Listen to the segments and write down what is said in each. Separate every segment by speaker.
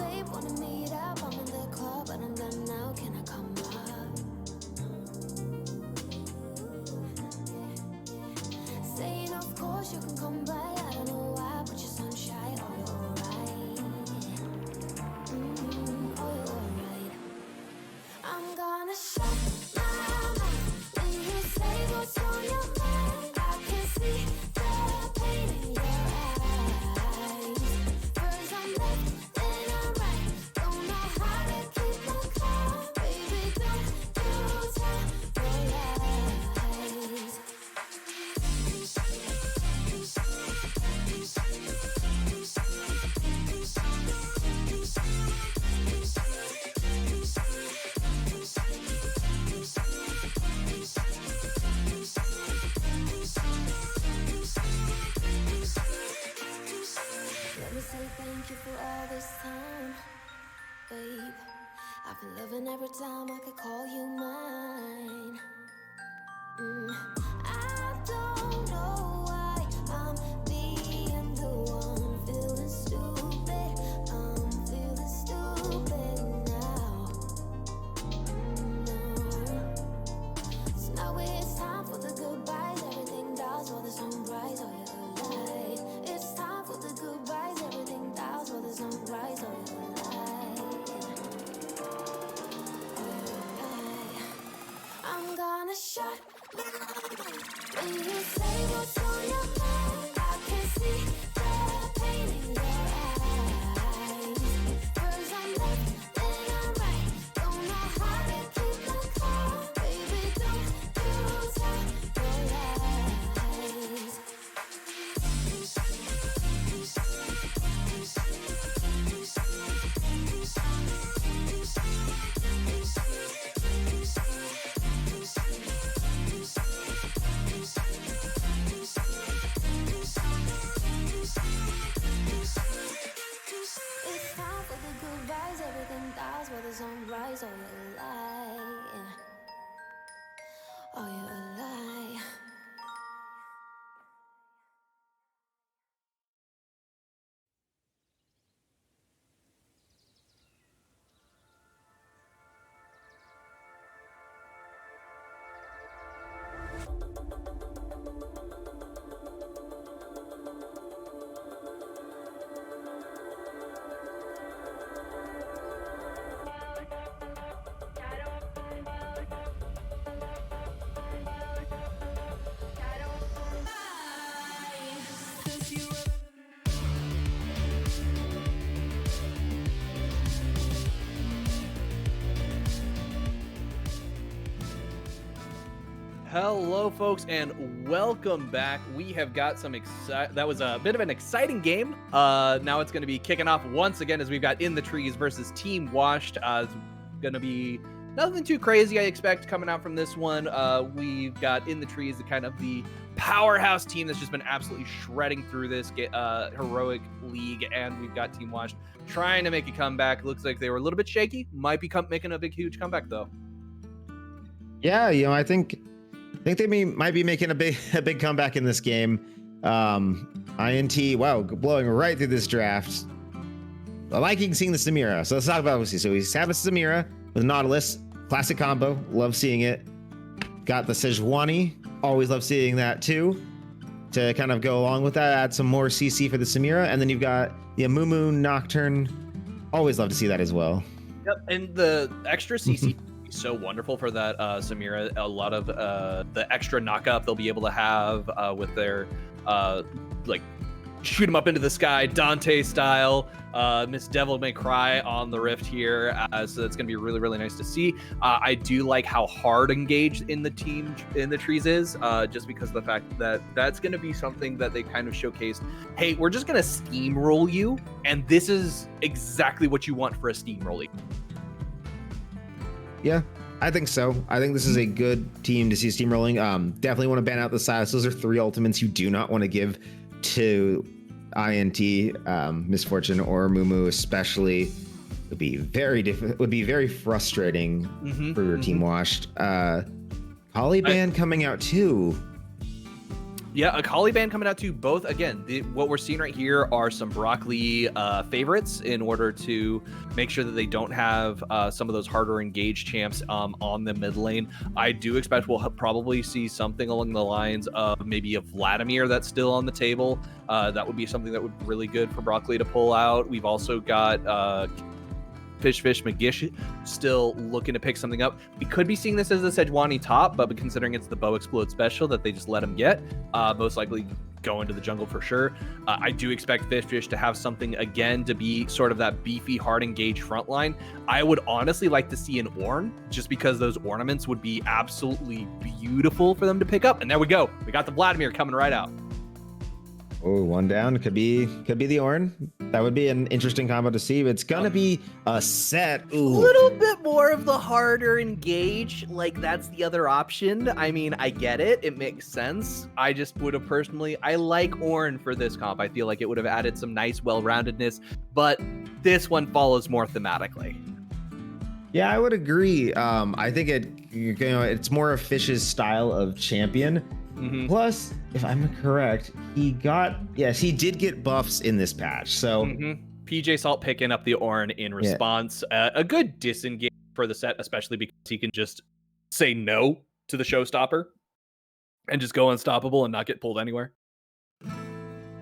Speaker 1: babe, wanna meet up. I'm in the club, but I'm done now. Can I come up? Saying, of course, you can come by. I don't know why, but you're sunshine. Oh, you're alright. Oh, you're alright. I'm gonna shut my mouth when you say what's on your mind. I can see the pain in your eyes. First I'm left, then I'm right. Don't know how to keep my calm. Baby, don't you tell your lies. Let me say thank you for all this time, babe. I've been loving every time I could call you mine. I don't know why I'm being the one feeling stupid. I'm feeling stupid now. No. So now it's time for the goodbyes. Everything dies while the sunrise. Oh, you're alive. It's time for the goodbyes. Everything dies while the sunrise. Oh, you're alive. Oh, you're alive. I'm gonna shut my mouth when you say what's on your mind. I can see the pain in your eyes. First I'm left, then I'm right. Don't know how to keep my calm. Baby, don't you tell your lies. It's time for the goodbyes. Everything dies while the sunrise. Oh, you're alive. Oh, you're alive.
Speaker 2: Hello, folks, and welcome back. We have got some that was a bit of an exciting game. Now it's going to be kicking off once again as we've got In the Trees versus Team Washed. It's going to be nothing too crazy, I expect, coming out from this one. We've got In the Trees, the kind of the powerhouse team that's just been absolutely shredding through this heroic league, and we've got Team Washed trying to make a comeback. Looks like they were a little bit shaky. Might be making a huge comeback though.
Speaker 3: Yeah, I think they might be making a big comeback in this game. INT, wow, blowing right through this draft. I liking seeing the Samira. So let's talk about what we see. So we have a Samira with Nautilus, classic combo. Love seeing it. Got the Sejuani. Always love seeing that too. To kind of go along with that, add some more CC for the Samira, and then you've got the Amumu Nocturne. Always love to see that as well.
Speaker 2: Yep, and the extra CC. So wonderful for that Samira. A lot of the extra knockup they'll be able to have with their like shoot them up into the sky Dante style. Miss Devil May Cry on the Rift here, so it's gonna be really nice to see. I do like how hard engaged in the trees is, just because of the fact that that's gonna be something that they kind of showcased. Hey, we're just gonna steamroll you, and this is exactly what you want for a steamroll.
Speaker 3: Yeah, I think so. I think this is a good team to see steamrolling. Definitely want to ban out the Silas. Those are three ultimates you do not want to give to INT, Misfortune or Mumu, especially. Would be very frustrating for your Team Washed. Holly ban coming out too.
Speaker 2: Yeah, a Caliban coming out to both. Again, what we're seeing right here are some broccoli favorites in order to make sure that they don't have some of those harder engaged champs on the mid lane. I do expect we'll probably see something along the lines of maybe a Vladimir that's still on the table. That would be something that would be really good for broccoli to pull out. We've also got Fish McGish still looking to pick something up. We could be seeing this as a Sejuani top, but considering it's the Bow Explode special that they just let him get, most likely go into the jungle for sure. I do expect Fish to have something again to be sort of that beefy, hard engaged frontline. I would honestly like to see an Ornn, just because those ornaments would be absolutely beautiful for them to pick up. And there we go. We got the Vladimir coming right out.
Speaker 3: Oh, one down. Could be the Ornn. That would be an interesting combo to see. It's gonna be a set.
Speaker 2: A little bit more of the harder engage. Like, that's the other option. I mean, I get it. It makes sense. I just would have personally, I like Ornn for this comp. I feel like it would have added some nice well-roundedness, but this one follows more thematically.
Speaker 3: Yeah, I would agree. I think it's more of Fish's style of champion.
Speaker 2: Mm-hmm.
Speaker 3: Plus, if I'm correct, he did get buffs in this patch. So
Speaker 2: PJ Salt picking up the Ornn in response. A good disengage for the set, especially because he can just say no to the showstopper and just go unstoppable and not get pulled anywhere.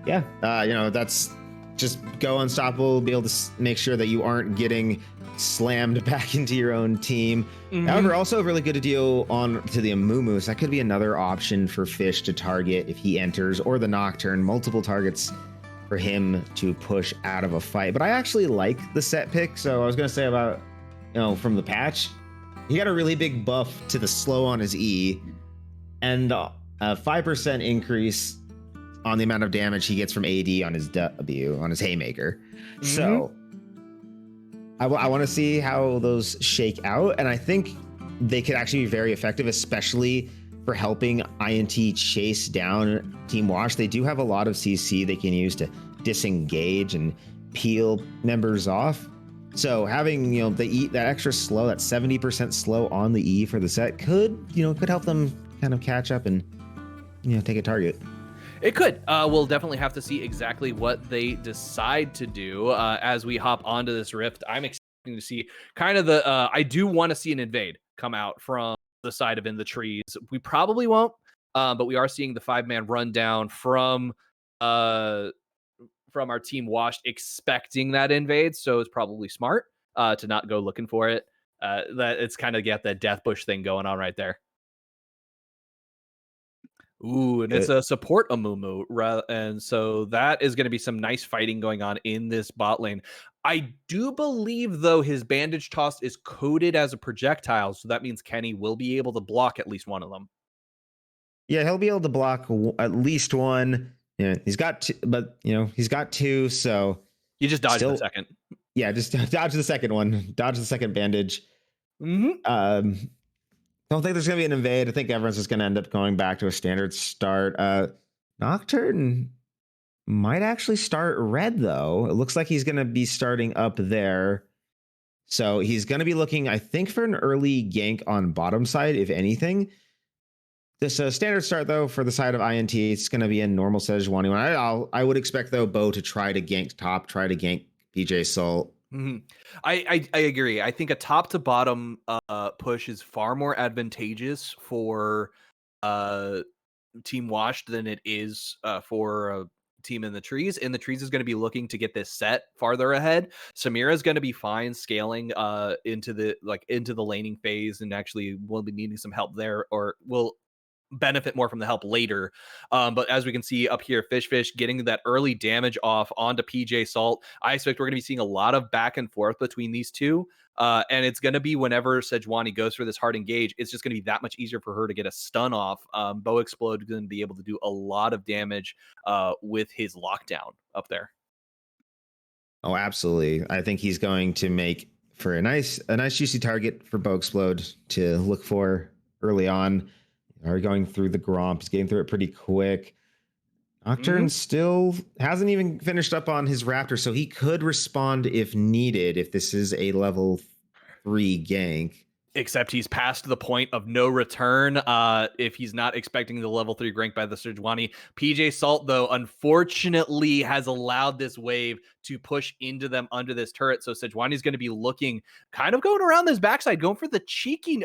Speaker 3: Yeah, that's just go unstoppable, be able to make sure that you aren't getting slammed back into your own team. However, also really good to deal on to the Amumu. So that could be another option for Fish to target if he enters, or the Nocturne, multiple targets for him to push out of a fight. But I actually like the set pick. So I was going to say about, from the patch, he got a really big buff to the slow on his E and a 5% increase on the amount of damage he gets from AD on his W, on his Haymaker. So I want to see how those shake out, and I think they could actually be very effective, especially for helping INT chase down Team Wash. They do have a lot of CC they can use to disengage and peel members off. So having that extra slow, that 70% slow on the E for the set could help them kind of catch up and take a target.
Speaker 2: It could. We'll definitely have to see exactly what they decide to do as we hop onto this rift. I'm expecting to see kind of I do want to see an invade come out from the side of In the Trees. We probably won't, but we are seeing the 5-man rundown from our team Washed, expecting that invade. So it's probably smart to not go looking for it. That it's kind of got that death bush thing going on right there. Ooh, and it's a support Amumu, and so that is going to be some nice fighting going on in this bot lane. I do believe, though, his bandage toss is coded as a projectile, so that means Kenny will be able to block at least one of them.
Speaker 3: Yeah, he'll be able to block at least one. Yeah, he's got two, but he's got two, so
Speaker 2: you just dodge the second.
Speaker 3: Yeah, just dodge the second one, dodge the second bandage. Don't think there's going to be an invade. I think everyone's just going to end up going back to a standard start. Nocturne might actually start red, though. It looks like he's going to be starting up there. So he's going to be looking, I think, for an early gank on bottom side, if anything. This standard start, though, for the side of INT, it's going to be a normal Sejuani. I would expect, though, Bo to try to gank top, try to gank PJ Salt.
Speaker 2: I agree. I think a top to bottom push is far more advantageous for Team Washed than it is for Team In the Trees. In the Trees is going to be looking to get this set farther ahead. Samira is going to be fine scaling into the laning phase, and actually will be needing some help there, or will benefit more from the help later. But as we can see up here, Fish getting that early damage off onto PJ Salt. I expect we're going to be seeing a lot of back and forth between these two. And it's going to be whenever Sejuani goes for this hard engage, it's just going to be that much easier for her to get a stun off. Bow Explode is going to be able to do a lot of damage with his lockdown up there.
Speaker 3: Oh, absolutely. I think he's going to make for a nice juicy target for Bow Explode to look for early on. Are going through the Gromp. He's getting through it pretty quick. Nocturne still hasn't even finished up on his Raptor, so he could respond if needed, if this is a level 3 gank.
Speaker 2: Except he's past the point of no return if he's not expecting the level 3 gank by the Sejuani. PJ Salt, though, unfortunately has allowed this wave to push into them under this turret. So Sejuani's going to be looking, kind of going around this backside, going for the cheeky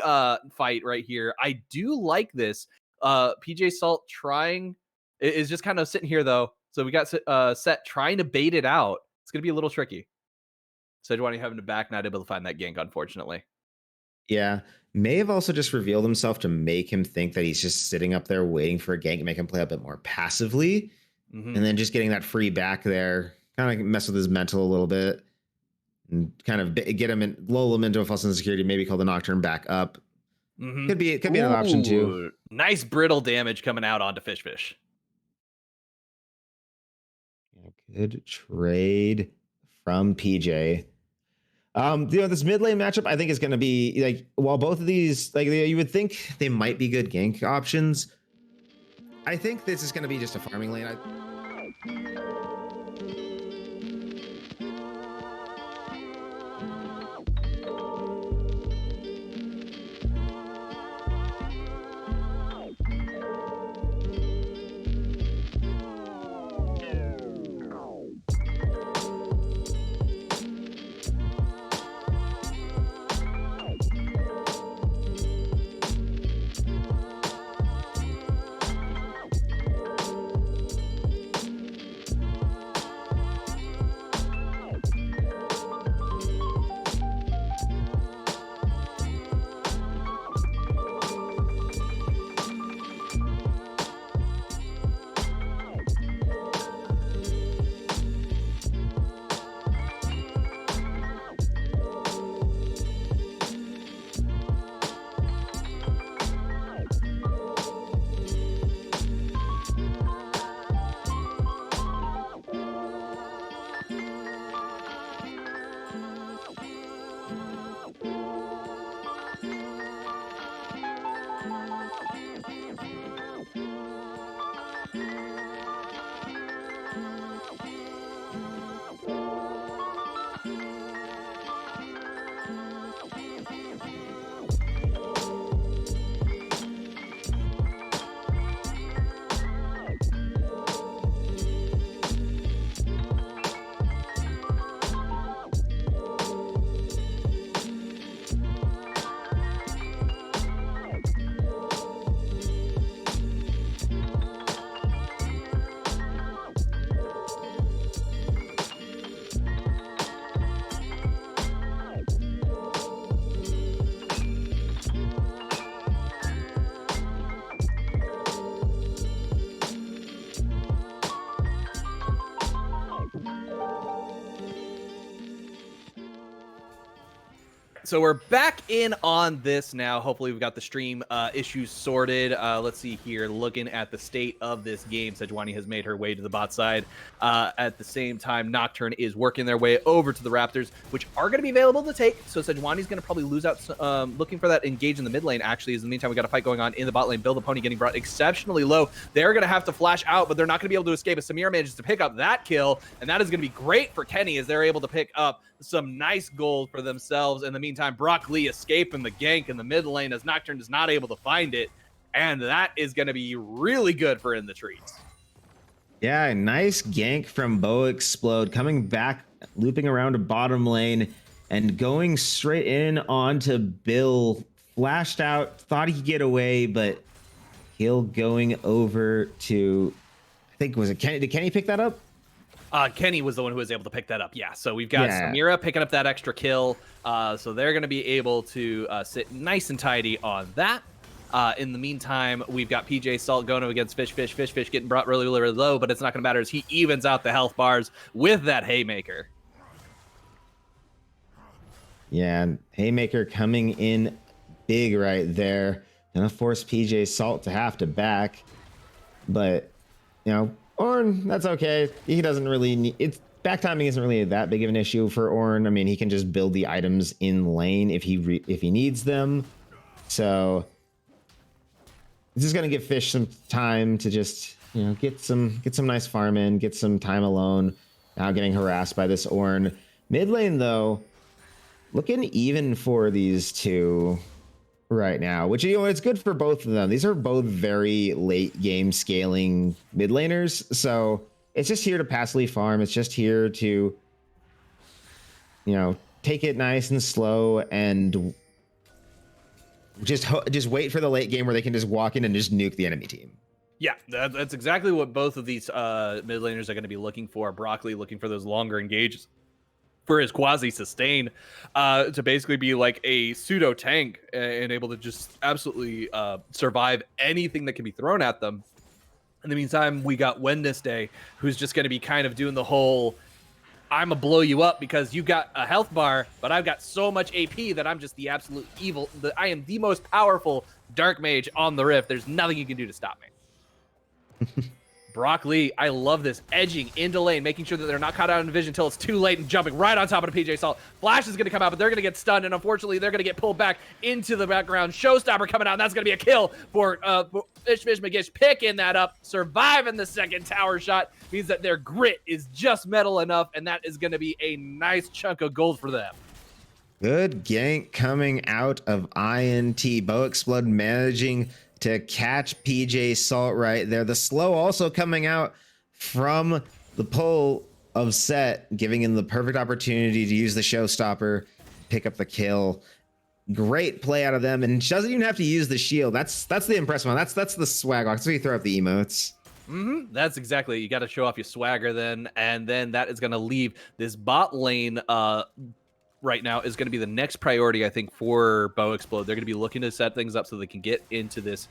Speaker 2: fight right here. I do like this. PJ Salt is just kind of sitting here, though. So we got Set trying to bait it out. It's going to be a little tricky. Sejuani having to back, not able to find that gank, unfortunately.
Speaker 3: Yeah, may have also just revealed himself to make him think that he's just sitting up there waiting for a gank, make him play a bit more passively, and then just getting that free back there, kind of mess with his mental a little bit, and kind of get him in, lull him into a false insecurity, maybe call the Nocturne back up. Could be an option too.
Speaker 2: Nice brittle damage coming out onto Fish.
Speaker 3: Good trade from PJ. This mid lane matchup, I think, is going to be like, while both of these, like, you would think they might be good gank options. I think this is going to be just a farming lane.
Speaker 2: So we're back in on this now. Hopefully we've got the stream issues sorted. Let's see here. Looking at the state of this game, Sejuani has made her way to the bot side. At the same time, Nocturne is working their way over to the Raptors, which are going to be available to take. So Sejuani's going to probably lose out looking for that engage in the mid lane. Actually, in the meantime, we got a fight going on in the bot lane. Bill the Pony getting brought exceptionally low. They're going to have to flash out, but they're not going to be able to escape as Samira manages to pick up that kill. And that is going to be great for Kenny as they're able to pick up some nice gold for themselves. In the meantime, Brock Lee escaping the gank in the mid lane as Nocturne is not able to find it. And that is going to be really good for In the Trees.
Speaker 3: Yeah, nice gank from Bo Explode, coming back, looping around to bottom lane, and going straight in onto Bill. Flashed out, thought he could get away, but Hill going over to, I think, was it Kenny? Did Kenny pick that up?
Speaker 2: Kenny was the one who was able to pick that up. Yeah, so we've got Samira picking up that extra kill. So they're going to be able to sit nice and tidy on that. In the meantime, we've got PJ Salt going against Fish getting brought really, really low, but it's not going to matter as he evens out the health bars with that Haymaker.
Speaker 3: Yeah, Haymaker coming in big right there. Gonna force PJ Salt to have to back. But, you know, Ornn, that's okay. He doesn't really need, it's back timing isn't really that big of an issue for Ornn. I mean, he can just build the items in lane if he needs them. So this is gonna give Fish some time to just, you know, get some nice farm in, get some time alone. Now getting harassed by this Ornn. Mid lane though, looking even for these two. right now, which, you know, it's good for both of them. These are both very late game scaling mid laners. So it's just here to passively farm. It's just here to, you know, take it nice and slow and just wait for the late game where they can just walk in and just nuke the enemy team.
Speaker 2: Yeah, that's exactly what both of these mid laners are going to be looking for. Broccoli looking for those longer engages for his quasi sustain to basically be like a pseudo tank and able to just absolutely survive anything that can be thrown at them. In the meantime, we got Wednesday, who's just going to be kind of doing the whole, I'm going to blow you up because you got a health bar, but I've got so much AP that I'm just the absolute evil. I am the most powerful dark mage on the Rift. There's nothing you can do to stop me. Broccoli, I love this. Edging into lane, making sure that they're not caught out in vision until it's too late and jumping right on top of the PJ Salt. Flash is going to come out, but they're going to get stunned, and unfortunately, they're going to get pulled back into the background. Showstopper coming out, and that's going to be a kill for Fish McGish. Picking that up, surviving the second tower shot means that their grit is just metal enough, and that is going to be a nice chunk of gold for them.
Speaker 3: Good gank coming out of INT. Bo Explode managing to catch PJ Salt right there. The slow also coming out from the pull of Set, giving him the perfect opportunity to use the showstopper, pick up the kill. Great play out of them, and she doesn't even have to use the shield. That's the impressive one. That's the swag. That's where you throw up the emotes.
Speaker 2: That's exactly. You got to show off your swagger then, and then that is going to leave this bot lane right now is going to be the next priority, I think, for Bo Explode. They're going to be looking to set things up so they can get into this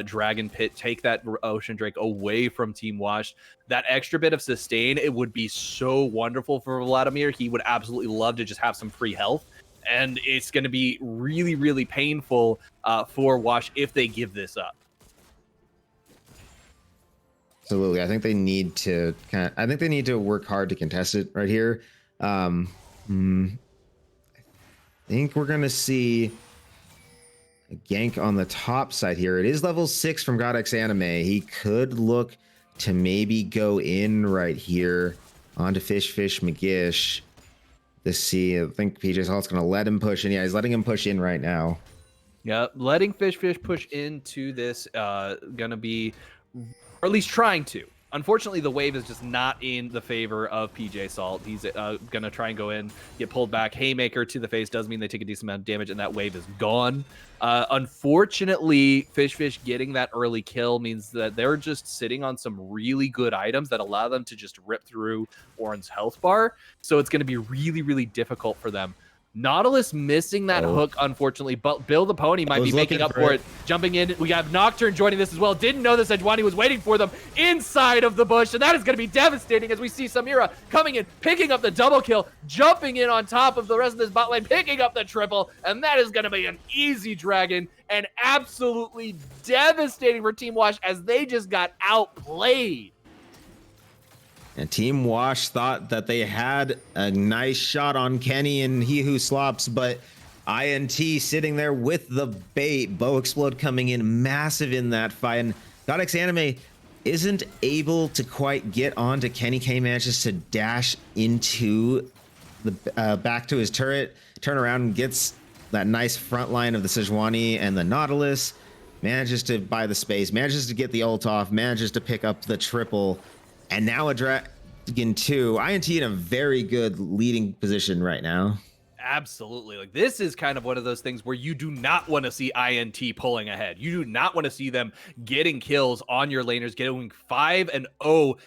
Speaker 2: Dragon Pit, take that Ocean Drake away from Team Wash. That extra bit of sustain, it would be so wonderful for Vladimir. He would absolutely love to just have some free health. And it's going to be really, really painful for Wash if they give this up.
Speaker 3: Absolutely. I think they need to work hard to contest it right here. I think we're going to see a gank on the top side here. It is level 6 from GodX Anime. He could look to maybe go in right here onto Fish McGish to see. I think PJ Salt's going to let him push in. Yeah, he's letting him push in right now.
Speaker 2: Yeah, letting Fish push into this going to be, or at least trying to. Unfortunately, the wave is just not in the favor of PJ Salt. He's going to try and go in, get pulled back. Haymaker to the face does mean they take a decent amount of damage, and that wave is gone. Unfortunately, Fish getting that early kill means that they're just sitting on some really good items that allow them to just rip through Orin's health bar. So it's going to be really, really difficult for them. Nautilus missing that hook, unfortunately, but Bill the Pony might be making up for it. Jumping in, we have Nocturne joining this as well. Didn't know this, Edwani was waiting for them inside of the bush, and that is going to be devastating as we see Samira coming in, picking up the double kill, jumping in on top of the rest of this bot lane, picking up the triple, and that is going to be an easy dragon and absolutely devastating for Team Wash as they just got outplayed.
Speaker 3: And Team Wash thought that they had a nice shot on Kenny and He Who Slops, but INT sitting there with the bait. Bo Explode coming in massive in that fight. And GodX Anime isn't able to quite get onto Kenny. Kenny manages to dash into the back to his turret, turn around and gets that nice front line of the Sejuani and the Nautilus. Manages to buy the space, manages to get the ult off, manages to pick up the triple. And now a Dragon 2. INT in a very good leading position right now.
Speaker 2: Absolutely. Like, this is kind of one of those things where you do not want to see INT pulling ahead. You do not want to see them getting kills on your laners, getting 5-0,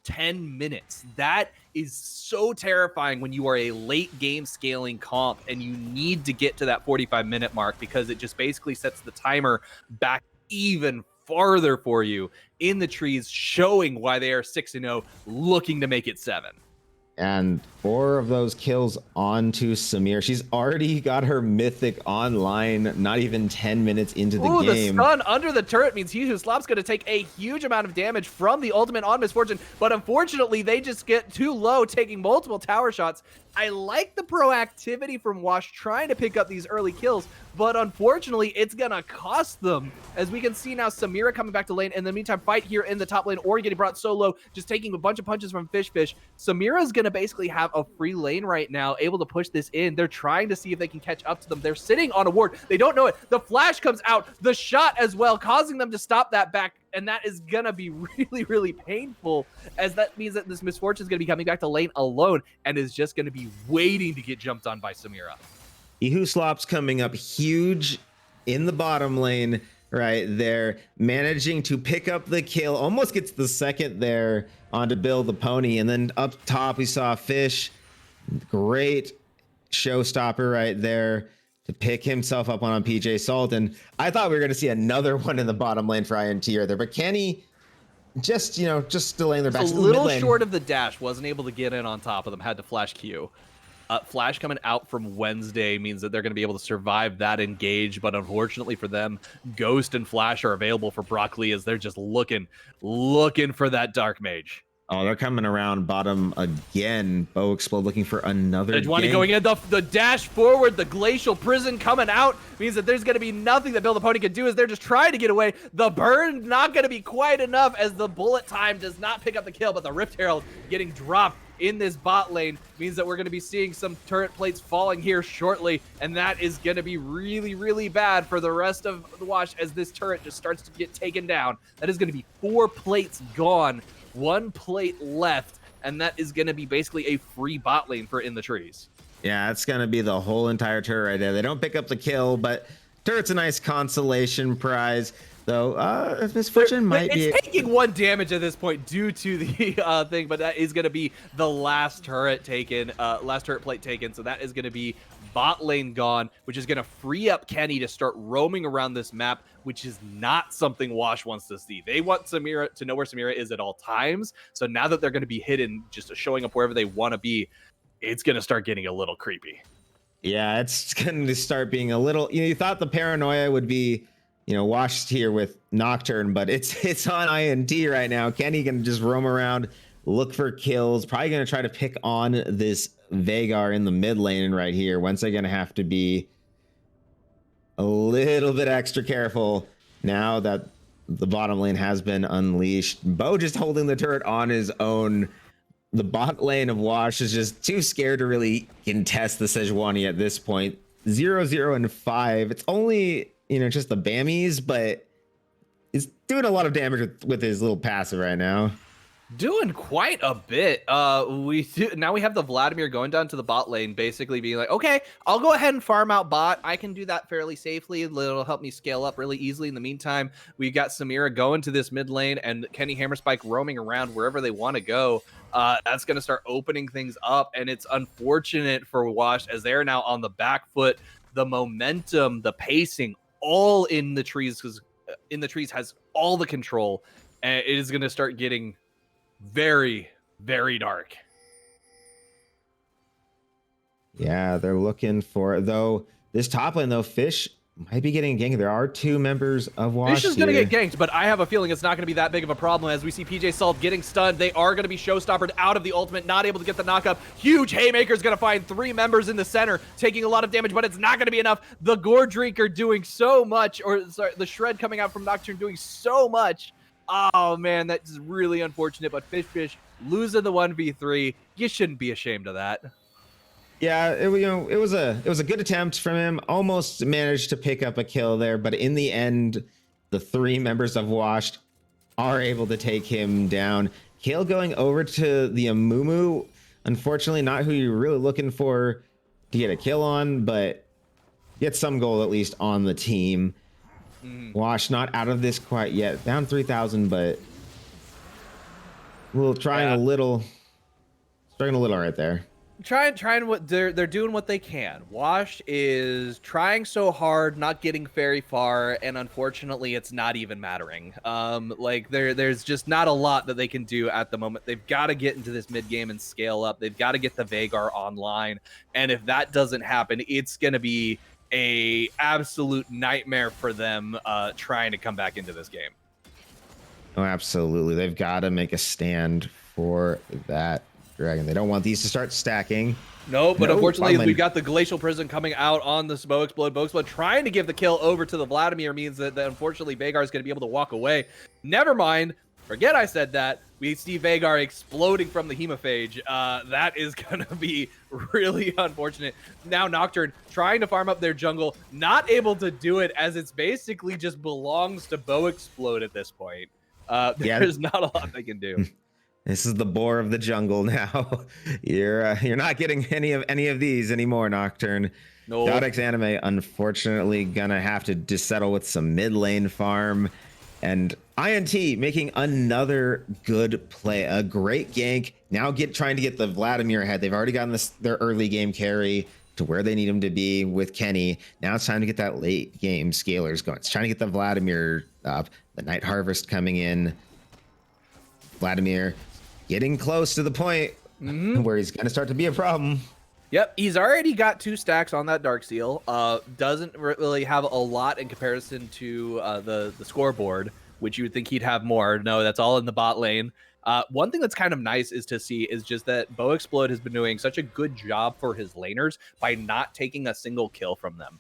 Speaker 2: 10 minutes. That is so terrifying when you are a late game scaling comp and you need to get to that 45-minute mark, because it just basically sets the timer back even farther for you in the trees, showing why they are 6-0, looking to make it 7.
Speaker 3: And 4 of those kills onto Samir. She's already got her mythic online, not even 10 minutes into the game.
Speaker 2: The stun under the turret means He Who Slop's going to take a huge amount of damage from the ultimate on Misfortune, but unfortunately, they just get too low, taking multiple tower shots. I like the proactivity from Wash trying to pick up these early kills, but unfortunately, it's gonna cost them. As we can see now, Samira coming back to lane. In the meantime, fight here in the top lane, or getting brought solo, just taking a bunch of punches from Fish. Samira's gonna basically have a free lane right now, able to push this in. They're trying to see if they can catch up to them. They're sitting on a ward. They don't know it. The flash comes out, the shot as well, causing them to stop that back. And that is gonna be really, really painful, as that means that this Misfortune is gonna be coming back to lane alone and is just gonna be waiting to get jumped on by Samira.
Speaker 3: Ehu Slop's coming up huge in the bottom lane right there, managing to pick up the kill, almost gets the second there onto Bill the Pony. And then up top, we saw Fish, great showstopper right there to pick himself up on PJ Salt. And I thought we were going to see another one in the bottom lane for INT right there, but Kenny just, just delaying their back.
Speaker 2: A little short of the dash, wasn't able to get in on top of them, had to flash Q. Flash coming out from Wednesday means that they're going to be able to survive that engage, but unfortunately for them, Ghost and Flash are available for Broccoli, as they're just looking for that Dark Mage.
Speaker 3: Oh, they're coming around bottom again. Bo Explode looking for another
Speaker 2: Edwani going in, the dash forward, the Glacial Prison coming out means that there's going to be nothing that Bill the Pony can do, as they're just trying to get away. The burn not going to be quite enough, as the bullet time does not pick up the kill, but the Rift Herald getting dropped in this bot lane means that we're going to be seeing some turret plates falling here shortly, and that is going to be really, really bad for the rest of the Wash, as this turret just starts to get taken down. That is going to be 4 plates gone, 1 plate left, and that is going to be basically a free bot lane for In the Trees.
Speaker 3: Yeah, it's going to be the whole entire turret right there. They don't pick up the kill, but turret's a nice consolation prize. Though Misfortune might be
Speaker 2: taking 1 damage at this point due to the thing, but that is going to be the last turret taken, last turret plate taken. So that is going to be bot lane gone, which is going to free up Kenny to start roaming around this map, which is not something Wash wants to see. They want Samira to know where Samira is at all times. So now that they're going to be hidden, just showing up wherever they want to be, it's going to start getting a little creepy.
Speaker 3: Yeah, it's going to start being a little. You thought the paranoia would be, washed here with Nocturne, but it's on INT right now. Kenny can just roam around, look for kills. Probably going to try to pick on this Veigar in the mid lane right here. Once they're going to have to be a little bit extra careful now that the bottom lane has been unleashed. Bo just holding the turret on his own. The bot lane of Wash is just too scared to really contest the Sejuani at this point. 0-0 and 5. It's only just the Bammies, but he's doing a lot of damage with his little passive right now.
Speaker 2: Doing quite a bit. Now we have the Vladimir going down to the bot lane, basically being like, okay, I'll go ahead and farm out bot. I can do that fairly safely. It'll help me scale up really easily. In the meantime, we've got Samira going to this mid lane, and Kenny Hammerspike roaming around wherever they want to go. That's going to start opening things up, and it's unfortunate for Wash, as they're now on the back foot. The momentum, the pacing, all in the trees, because In the Trees has all the control, and it is going to start getting very, very dark.
Speaker 3: Yeah, they're looking for, though, this top lane, though. Fish might be getting ganked. There are 2 members of Wash.
Speaker 2: Fish is going to get ganked, but I have a feeling it's not going to be that big of a problem, as we see PJ Salt getting stunned. They are going to be showstoppered out of the ultimate, not able to get the knockup. Huge Haymaker is going to find 3 members in the center, taking a lot of damage, but it's not going to be enough. The Gore Drinker doing so much, or sorry, the Shred coming out from Nocturne doing so much. Oh man, that's really unfortunate, but Fish losing the 1v3. You shouldn't be ashamed of that.
Speaker 3: Yeah, it was a good attempt from him. Almost managed to pick up a kill there, but in the end, the 3 members of Washed are able to take him down. Kale going over to the Amumu. Unfortunately, not who you're really looking for to get a kill on, but get some goal at least on the team. Wash not out of this quite yet. Down 3,000, but struggling a little right there.
Speaker 2: Trying what they're doing what they can. Wash is trying so hard, not getting very far, and unfortunately, it's not even mattering. There's just not a lot that they can do at the moment. They've got to get into this mid game and scale up. They've got to get the Veigar online, and if that doesn't happen, it's gonna be a absolute nightmare for them trying to come back into this game.
Speaker 3: Oh, absolutely. They've got to make a stand for that dragon. They don't want these to start stacking.
Speaker 2: No, but
Speaker 3: No,
Speaker 2: unfortunately,
Speaker 3: Wildland.
Speaker 2: we've got the Glacial Prison coming out on the Bo Explode. Bo Explode trying to give the kill over to the Vladimir means that unfortunately Vagar is going to be able to walk away. Never mind. Forget I said that. We see Vagar exploding from the Hemophage. That is going to be really unfortunate. Now Nocturne trying to farm up their jungle, not able to do it as it's basically just belongs to Bo Explode at this point. There's not a lot they can do.
Speaker 3: This is the boar of the jungle now. You're not getting any of these anymore, Nocturne.
Speaker 2: No.
Speaker 3: Codex Anime, unfortunately, gonna have to just settle with some mid lane farm. And INT making another good play, a great gank. Now trying to get the Vladimir ahead. They've already gotten their early game carry to where they need him to be with Kenny. Now it's time to get that late game scalers going. It's trying to get the Vladimir up. The Night Harvest coming in. Vladimir getting close to the point where he's going to start to be a problem.
Speaker 2: Yep, he's already got 2 stacks on that Dark Seal. Doesn't really have a lot in comparison to the scoreboard, which you would think he'd have more. No, that's all in the bot lane. One thing that's kind of nice is to see is just that Bo Explode has been doing such a good job for his laners by not taking a single kill from them.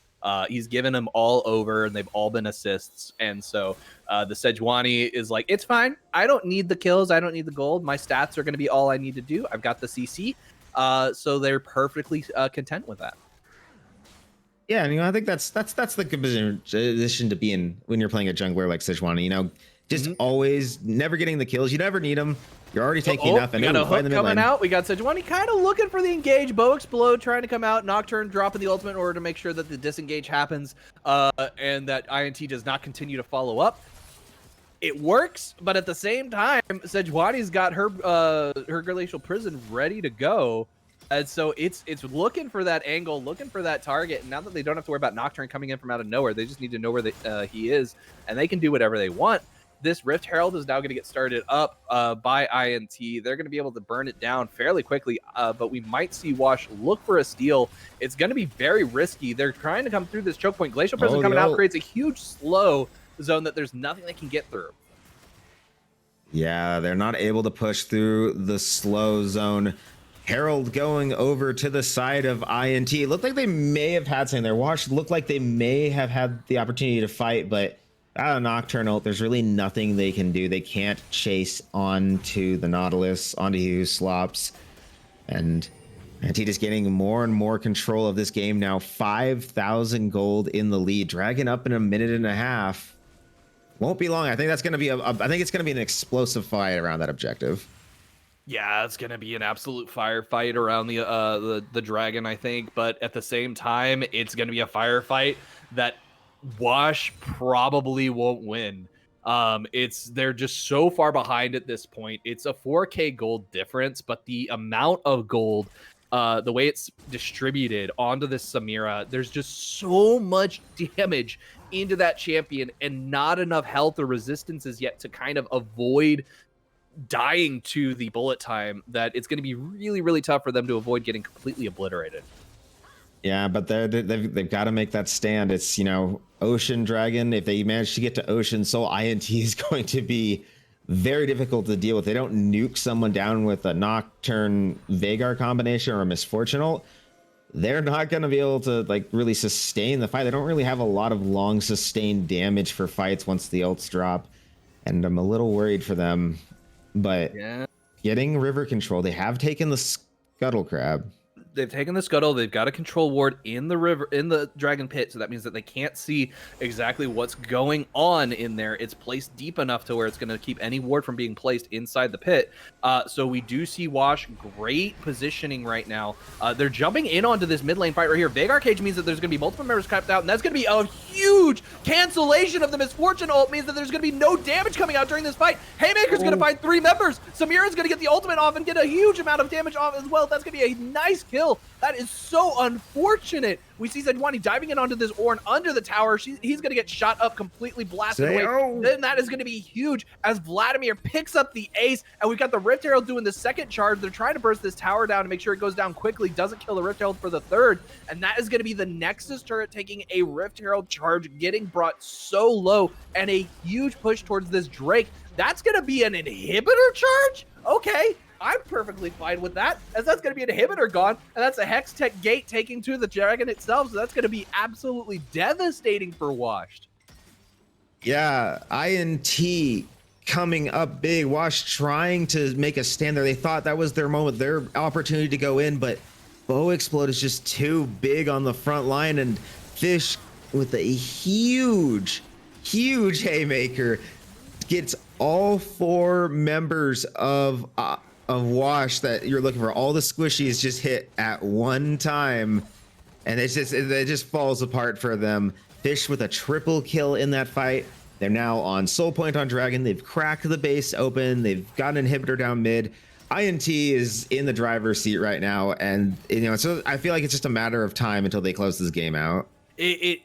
Speaker 2: He's given them all over, and they've all been assists. And so the Sejuani is like, it's fine. I don't need the kills. I don't need the gold. My stats are going to be all I need to do. I've got the CC. So they're perfectly content with that.
Speaker 3: Yeah, and I think that's the good position to be in when you're playing a jungler like Sejuani. Just always never getting the kills. You never need them. You're already taking enough.
Speaker 2: And we got a hook coming out. We got Sejuani kind of looking for the engage. Bo Explode trying to come out. Nocturne dropping the ultimate in order to make sure that the disengage happens and that INT does not continue to follow up. It works, but at the same time, Sejuani's got her Glacial Prison ready to go. And so it's looking for that angle, looking for that target. And now that they don't have to worry about Nocturne coming in from out of nowhere, they just need to know where he is, and they can do whatever they want. This Rift Herald is now going to get started up by INT. They're going to be able to burn it down fairly quickly, but we might see Wash look for a steal. It's going to be very risky. They're trying to come through this choke point. Glacial Prison coming out creates a huge slow zone that there's nothing they can get through.
Speaker 3: Yeah, they're not able to push through the slow zone. Herald going over to the side of INT. It looked like they may have had something there. Wash looked like they may have had the opportunity to fight, but out of Nocturnal, there's really nothing they can do. They can't chase onto the Nautilus, onto Hughes Slops. And INT just getting more and more control of this game now. 5,000 gold in the lead. Dragon up in a minute and a half. Won't be long. I think that's going to be I think it's going to be an explosive fight around that objective.
Speaker 2: Yeah, it's going to be an absolute firefight around the dragon, I think. But at the same time, it's going to be a firefight that Wash probably won't win. They're just so far behind at this point. It's a 4K gold difference, but the amount of gold, the way it's distributed onto this Samira, there's just so much damage into that champion and not enough health or resistances yet to kind of avoid dying to the bullet time that it's going to be really, really tough for them to avoid getting completely obliterated.
Speaker 3: Yeah, but they've got to make that stand. It's, Ocean Dragon. If they manage to get to Ocean Soul, INT is going to be very difficult to deal with. They don't nuke someone down with a Nocturne Vagar combination or a Misfortune ult. They're not going to be able to really sustain the fight. They don't really have a lot of long sustained damage for fights once the ults drop. And I'm a little worried for them. But yeah, getting river control, they have taken the Scuttle Crab.
Speaker 2: They've taken the Scuttle. They've got a control ward in the river, in the Dragon Pit. So that means that they can't see exactly what's going on in there. It's placed deep enough to where it's going to keep any ward from being placed inside the pit. So we do see Wash great positioning right now. They're jumping in onto this mid lane fight right here. Vagar Cage means that there's going to be multiple members capped out, and that's going to be a huge cancellation of the Misfortune ult. Means that there's going to be no damage coming out during this fight. Haymaker's going to find 3 members. Samira's going to get the ultimate off and get a huge amount of damage off as well. That's going to be a nice kill. That is so unfortunate. We see Sejuani diving in onto this Ornn under the tower. He's going to get shot up, completely blasted away. Then that is going to be huge as Vladimir picks up the ace, and we've got the Rift Herald doing the second charge. They're trying to burst this tower down to make sure it goes down quickly. Doesn't kill the Rift Herald for the third, and that is going to be the Nexus turret taking a Rift Herald charge, getting brought so low, and a huge push towards this Drake. That's going to be an inhibitor charge? Okay. I'm perfectly fine with that, as that's going to be an inhibitor gone, and that's a Hex Tech gate taking to the Dragon itself, so that's going to be absolutely devastating for Washed.
Speaker 3: Yeah, INT coming up big. Wash trying to make a stand there. They thought that was their moment, their opportunity to go in, but Bow Explode is just too big on the front line, and Fish with a huge haymaker gets all 4 members of Wash that you're looking for. All the squishies just hit at one time, and it just falls apart for them. Fish with a triple kill in that fight. They're now on Soul Point on Dragon. They've cracked the base open. They've got an inhibitor down mid. INT is in the driver's seat right now, and so I feel like it's just a matter of time until they close this game out.
Speaker 2: It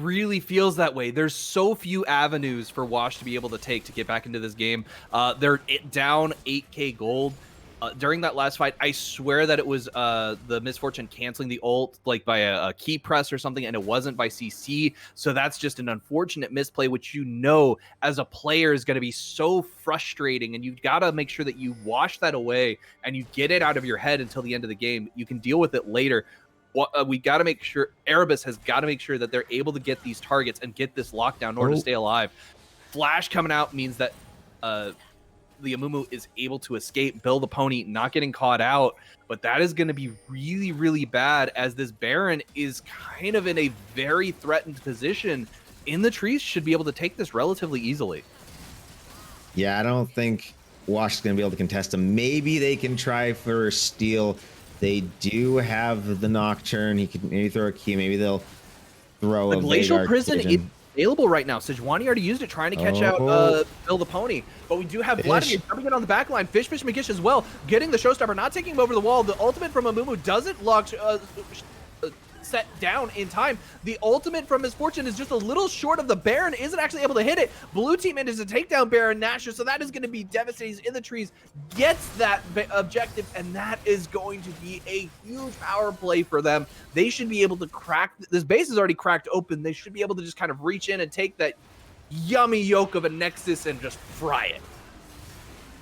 Speaker 2: really feels that way. There's so few avenues for Wash to be able to take to get back into this game. They're down 8k gold. During that last fight, I swear that it was the Misfortune canceling the ult like by a key press or something, and it wasn't by CC. So that's just an unfortunate misplay, which as a player is going to be so frustrating, and you've got to make sure that you wash that away and you get it out of your head until the end of the game. You can deal with it later. We got to make sure Erebus has got to make sure that they're able to get these targets and get this lockdown in order to stay alive. Flash coming out means that the Amumu is able to escape, Bill the Pony not getting caught out, but that is going to be really, really bad, as this Baron is kind of in a very threatened position. In the trees should be able to take this relatively easily.
Speaker 3: Yeah, I don't think Wash is going to be able to contest him. Maybe they can try for a steal. They do have the Nocturne. He could maybe throw a key. Maybe they'll throw
Speaker 2: the
Speaker 3: a
Speaker 2: Glacial
Speaker 3: Vagar
Speaker 2: Prison
Speaker 3: Vision.
Speaker 2: is available right now. Sejuani already used it trying to catch out Bill the Pony, but we do have Vladimir jumping in on the back line. Fish McGish as well, getting the showstopper, not taking him over the wall. The ultimate from Amumu doesn't lock set down in time. The ultimate from Misfortune is just a little short of the Baron, isn't actually able to hit it. Blue team manages to take down Baron Nashor, so that is going to be devastating. He's in the trees, gets that objective, and that is going to be a huge power play for them. They should be able to crack, this base is already cracked open. They should be able to just kind of reach in and take that yummy yolk of a Nexus and just fry it.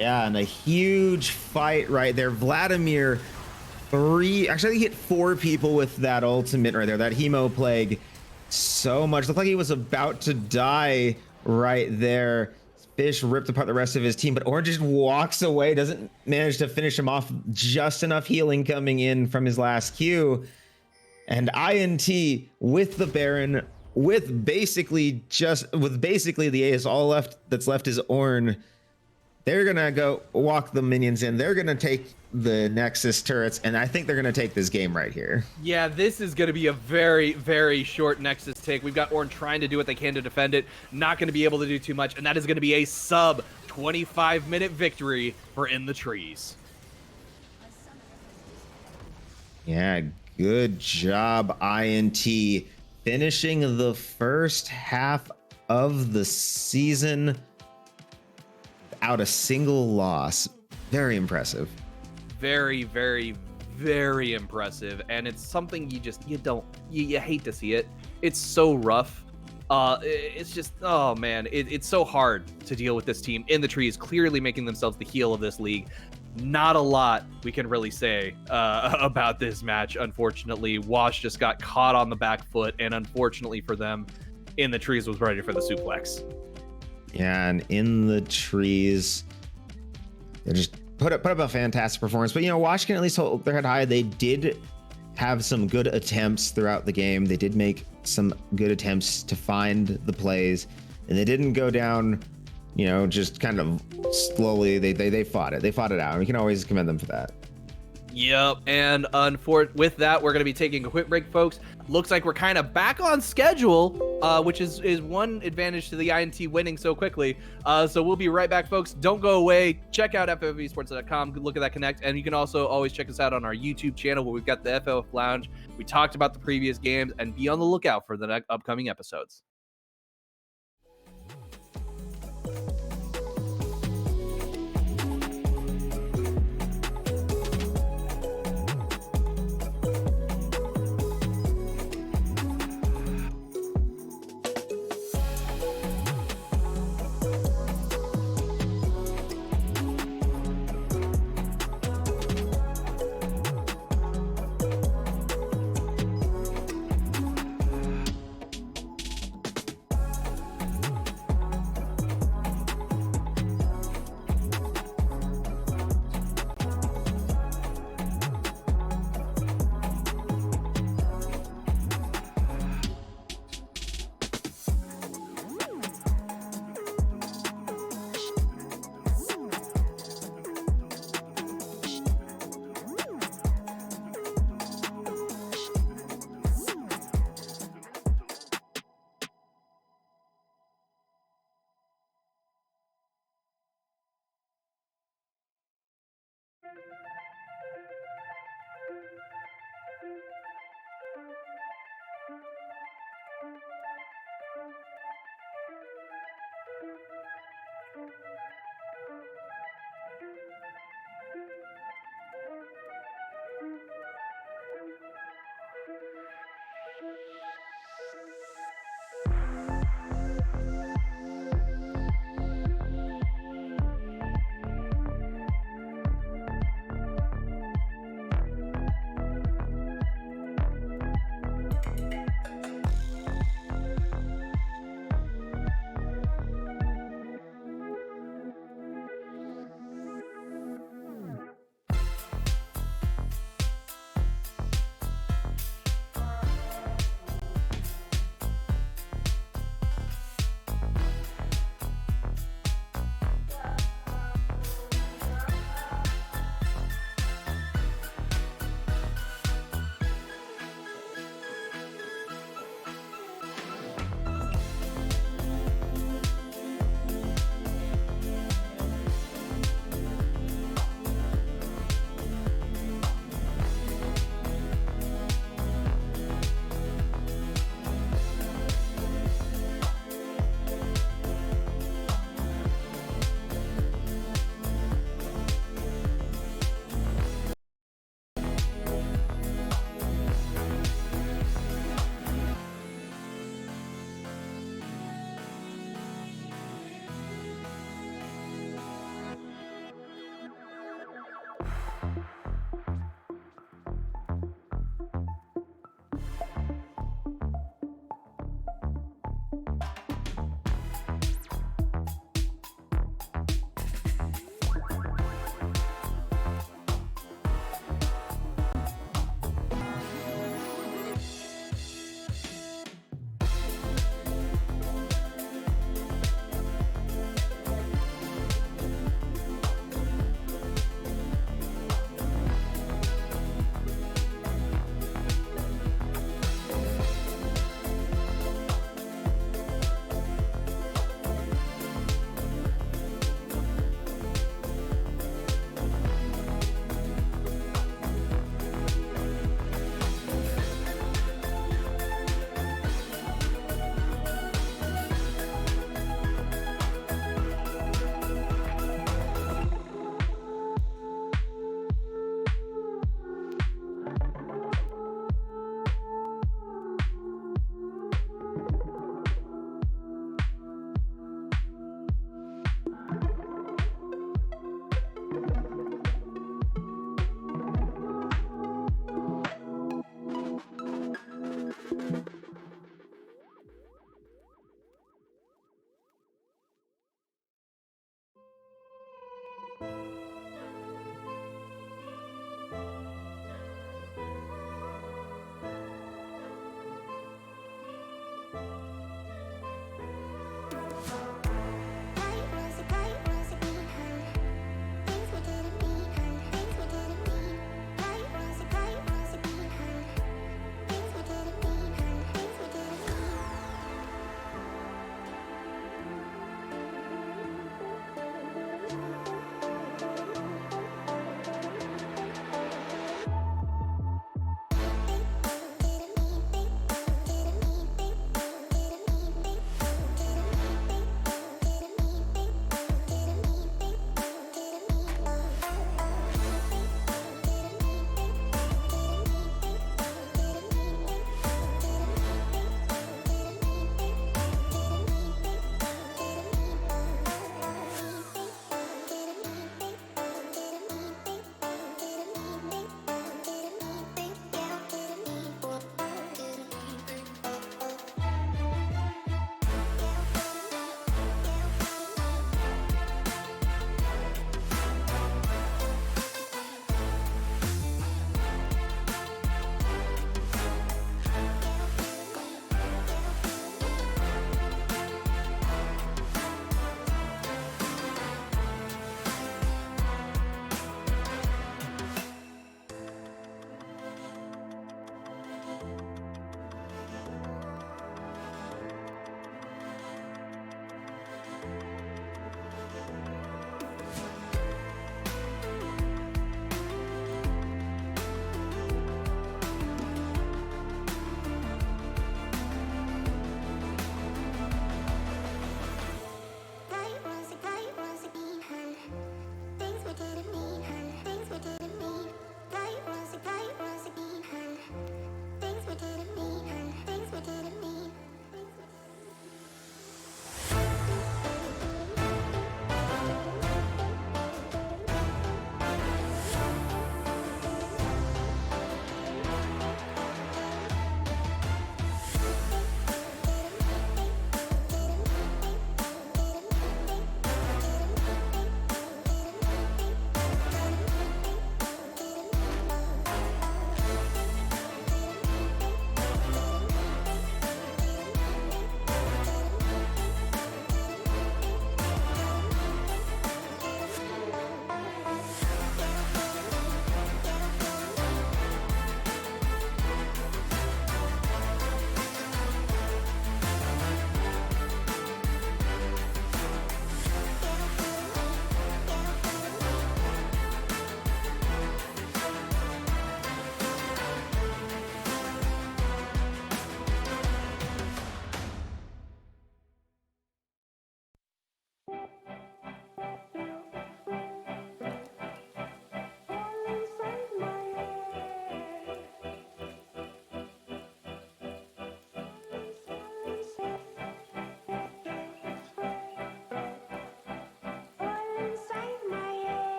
Speaker 3: Yeah, and a huge fight right there. Vladimir, actually he hit 4 people with that ultimate right there, that Hemo Plague. So much. Looked like he was about to die right there. Fish ripped apart the rest of his team, but Orange just walks away, doesn't manage to finish him off. Just enough healing coming in from his last Q. And INT with the Baron, with basically the ace, all that's left is Ornn. They're gonna go walk the minions in. They're gonna take the Nexus turrets, and I think they're gonna take this game right here.
Speaker 2: Yeah, this is gonna be a very, very short Nexus take. We've got Ornn trying to do what they can to defend it, not gonna be able to do too much, and that is gonna be a sub 25-minute victory for In the Trees.
Speaker 3: Yeah, good job, INT, finishing the first half of the season without a single loss. Very impressive.
Speaker 2: Very, very, very impressive, and it's something you hate to see it. It's so rough. It's just, oh man, it's so hard to deal with this team. In the Trees clearly making themselves the heel of this league. Not a lot we can really say about this match. Unfortunately, Wash just got caught on the back foot, and unfortunately for them, In the Trees was ready for the suplex.
Speaker 3: Yeah, and In the Trees, they just put up a fantastic performance. But Wash can at least hold their head high. They did have some good attempts throughout the game. They did make some good attempts to find the plays, and they didn't go down, just kind of slowly. They fought it. They fought it out. We can always commend them for that.
Speaker 2: Yep, and with that, we're going to be taking a quick break, folks. Looks like we're kind of back on schedule, which is one advantage to the INT winning so quickly. So we'll be right back, folks. Don't go away. Check out FFS6.com. Look at that connect. And you can also always check us out on our YouTube channel where we've got the FF Lounge. We talked about the previous games, and be on the lookout for the upcoming episodes.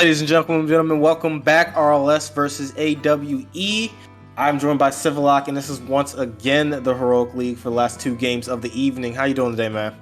Speaker 4: Ladies and gentlemen, welcome back. RLS versus AWE. I'm joined by Civilock, and this is once again the Heroic League for the last two games of the evening. How you doing today, man?